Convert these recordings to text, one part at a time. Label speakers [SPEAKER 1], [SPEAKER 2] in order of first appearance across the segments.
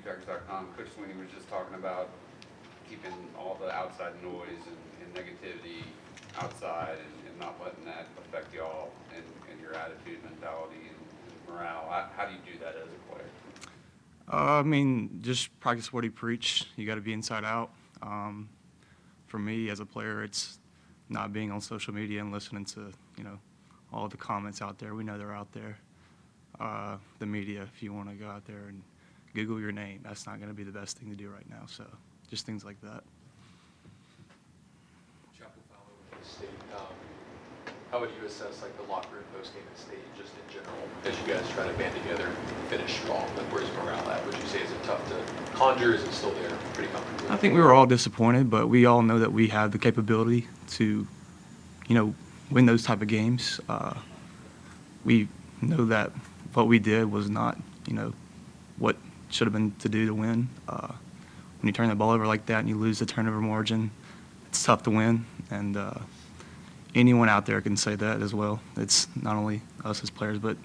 [SPEAKER 1] TigerNet.com, Coach Sweeney was just talking about keeping all the outside noise and negativity outside and not letting that affect y'all and your attitude, mentality, and morale. How do you do that as a player?
[SPEAKER 2] I mean, just practice what he preached. You got to be inside out. For me, as a player, it's not being on social media and listening to, all the comments out there. We know they're out there. The media, if you want to go out there and Google your name, that's not going to be the best thing to do right now. So just things like that.
[SPEAKER 3] Chapel Fallow at State. How would you assess the locker room post-game at State just in general as you guys try to band together and finish strong? Where's morale at? Would you say is it tough to conjure? Is it still there pretty comfortably?
[SPEAKER 2] I think we were all disappointed, but we all know that we have the capability to, win those type of games. We know that what we did was not, what should have been to do to win. When you turn the ball over like that and you lose the turnover margin, it's tough to win. And anyone out there can say that as well. It's not only us as players, but.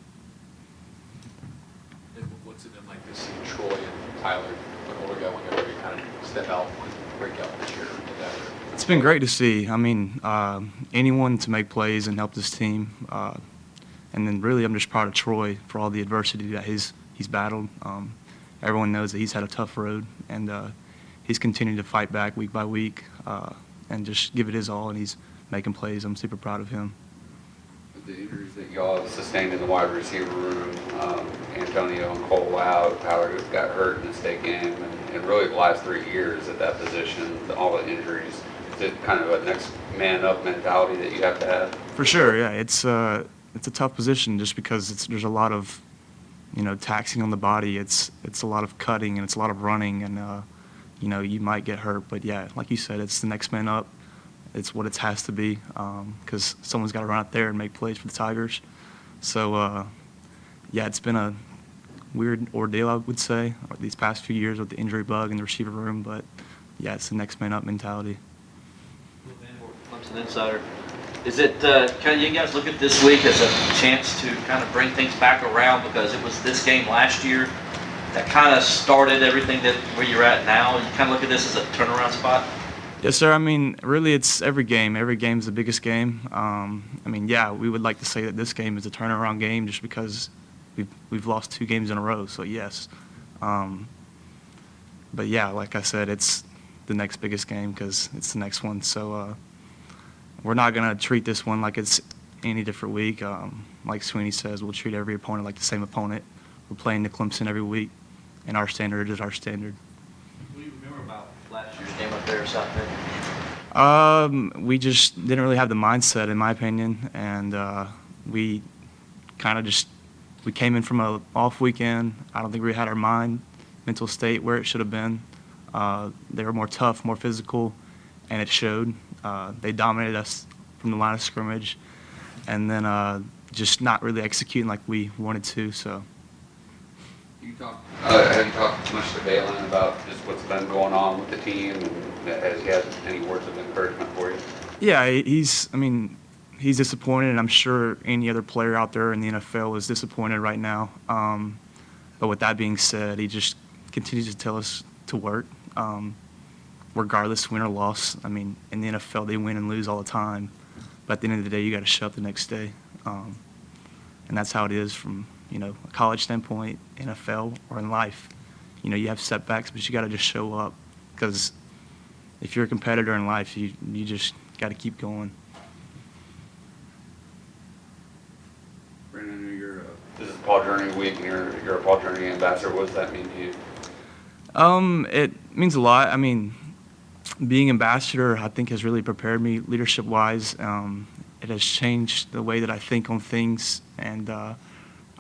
[SPEAKER 3] And what's it been like to see Troy and Tyler, an older guy, whenever you kind of step out and break out this year?
[SPEAKER 2] It's been great to see. I mean, anyone to make plays and help this team. And then really I'm just proud of Troy for all the adversity that he's battled. Everyone knows that he's had a tough road, and he's continuing to fight back week by week and just give it his all, and he's making plays. I'm super proud of him.
[SPEAKER 1] The injuries that y'all have sustained in the wide receiver room, Antonio and Cole out, Tyler got hurt in the state game, and really the last 3 years at that position, all the injuries, is it kind of a next man up mentality that you have to have?
[SPEAKER 2] For sure, yeah. It's a tough position just because there's a lot of, taxing on the body. It's a lot of cutting and it's a lot of running, and you might get hurt. But yeah, like you said, it's the next man up. It's what it has to be because someone's got to run out there and make plays for the Tigers. So yeah, it's been a weird ordeal, I would say, these past few years with the injury bug in the receiver room. But yeah, it's the next man up mentality.
[SPEAKER 4] Clemson Insider. Is it kind of, you guys look at this week as a chance to kind of bring things back around, because it was this game last year that kind of started everything where you're at now? You kind of look at this as a turnaround spot?
[SPEAKER 2] Yes, sir. I mean, really, it's every game. Every game is the biggest game. I mean, yeah, we would like to say that this game is a turnaround game just because we've lost 2 games in a row. So yes, but yeah, like I said, it's the next biggest game because it's the next one. So we're not gonna treat this one like it's any different week. Like Sweeney says, we'll treat every opponent like the same opponent. We're playing the Clemson every week, and our standard is our standard.
[SPEAKER 4] What do you remember about last year's game up there or something?
[SPEAKER 2] We just didn't really have the mindset, in my opinion, and we kind of we came in from an off weekend. I don't think we had our mental state where it should have been. They were more tough, more physical, and it showed. They dominated us from the line of scrimmage, and then just not really executing like we wanted to. So.
[SPEAKER 1] Have you talked much to Balin about just what's been going on with the team, and has he had any words of encouragement for you?
[SPEAKER 2] Yeah, he's disappointed, and I'm sure any other player out there in the NFL is disappointed right now. But with that being said, he just continues to tell us to work, regardless win or loss. I mean, in the NFL, they win and lose all the time. But at the end of the day, you got to show up the next day. And that's how it is from, a college standpoint, NFL, or in life. You have setbacks, but you got to just show up, because if you're a competitor in life, you just got to keep going.
[SPEAKER 1] Brannon, this is Paul Journey Week, and you're a Paul Journey ambassador. What does that mean to you?
[SPEAKER 2] It means a lot. I mean, being ambassador, I think, has really prepared me leadership-wise. It has changed the way that I think on things, and I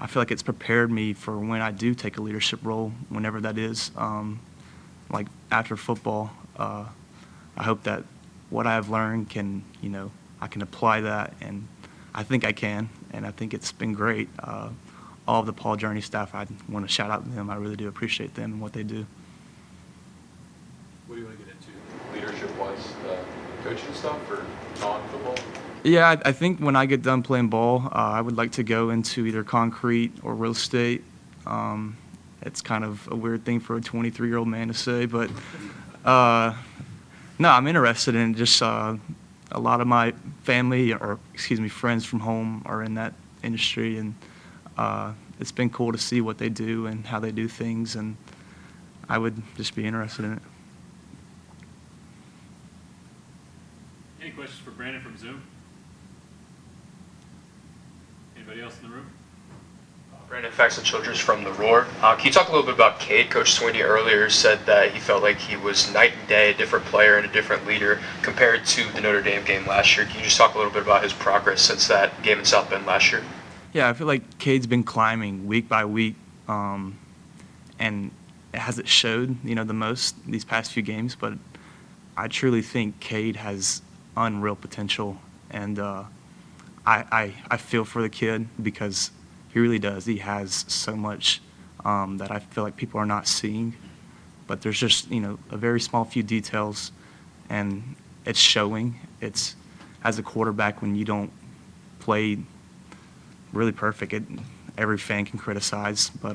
[SPEAKER 2] feel like it's prepared me for when I do take a leadership role, whenever that is. Like after football, I hope that what I have learned can, I can apply that, and I think I can, and I think it's been great. All of the Paul Journey staff, I want to shout out to them. I really do appreciate them and what they do.
[SPEAKER 3] What do you want to get into, leadership-wise, coaching stuff or non-football?
[SPEAKER 2] Yeah, I think when I get done playing ball, I would like to go into either concrete or real estate. It's kind of a weird thing for a 23-year-old man to say, but no, I'm interested in just a lot of my family, or excuse me, friends from home are in that industry, and it's been cool to see what they do and how they do things, and I would just be interested in it.
[SPEAKER 5] Any questions for Brandon from Zoom? Anybody else in the room?
[SPEAKER 6] Brandon Facts and Childress from The Roar. Can you talk a little bit about Cade? Coach Sweeney earlier said that he felt like he was night and day, a different player and a different leader compared to the Notre Dame game last year. Can you just talk a little bit about his progress since that game in South Bend last year?
[SPEAKER 2] Yeah, I feel like Cade's been climbing week by week, and it hasn't showed, the most these past few games, but I truly think Cade has unreal potential, and I feel for the kid because he really does. He has so much that I feel like people are not seeing, but there's just, a very small few details, and it's showing. It's, as a quarterback, when you don't play really perfect, every fan can criticize, but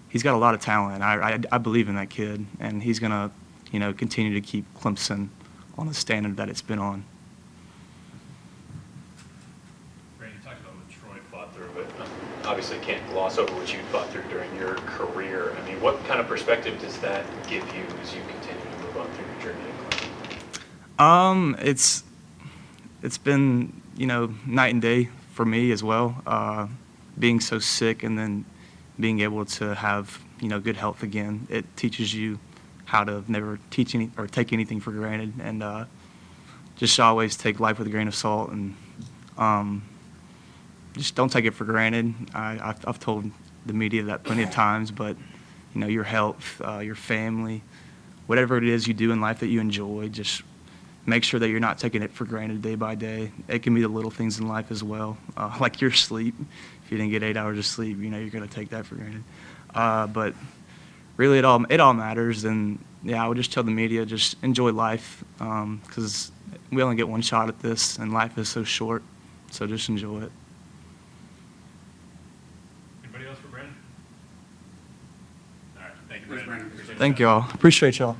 [SPEAKER 2] he's got a lot of talent. I believe in that kid, and he's going to, continue to keep Clemson on the standard that it's been on.
[SPEAKER 5] Brandon, you talked about what Troy fought through, but obviously can't gloss over what you fought through during your career. I mean, what kind of perspective does that give you as you continue to move on through your journey at Clemson?
[SPEAKER 2] It's been, night and day for me as well. Being so sick and then being able to have, good health again, it teaches you how to never take anything for granted, and just always take life with a grain of salt, and just don't take it for granted. I've told the media that plenty of times, but your health, your family, whatever it is you do in life that you enjoy, just make sure that you're not taking it for granted day by day. It can be the little things in life as well, like your sleep. If you didn't get 8 hours of sleep, you're going to take that for granted. But really, it all matters. And yeah, I would just tell the media, just enjoy life, because we only get one shot at this, and life is so short. So just enjoy it.
[SPEAKER 5] Anybody else for Brandon? All right, thank you, Brandon. Appreciate your
[SPEAKER 2] Thank
[SPEAKER 5] time.
[SPEAKER 2] y'all. Appreciate y'all.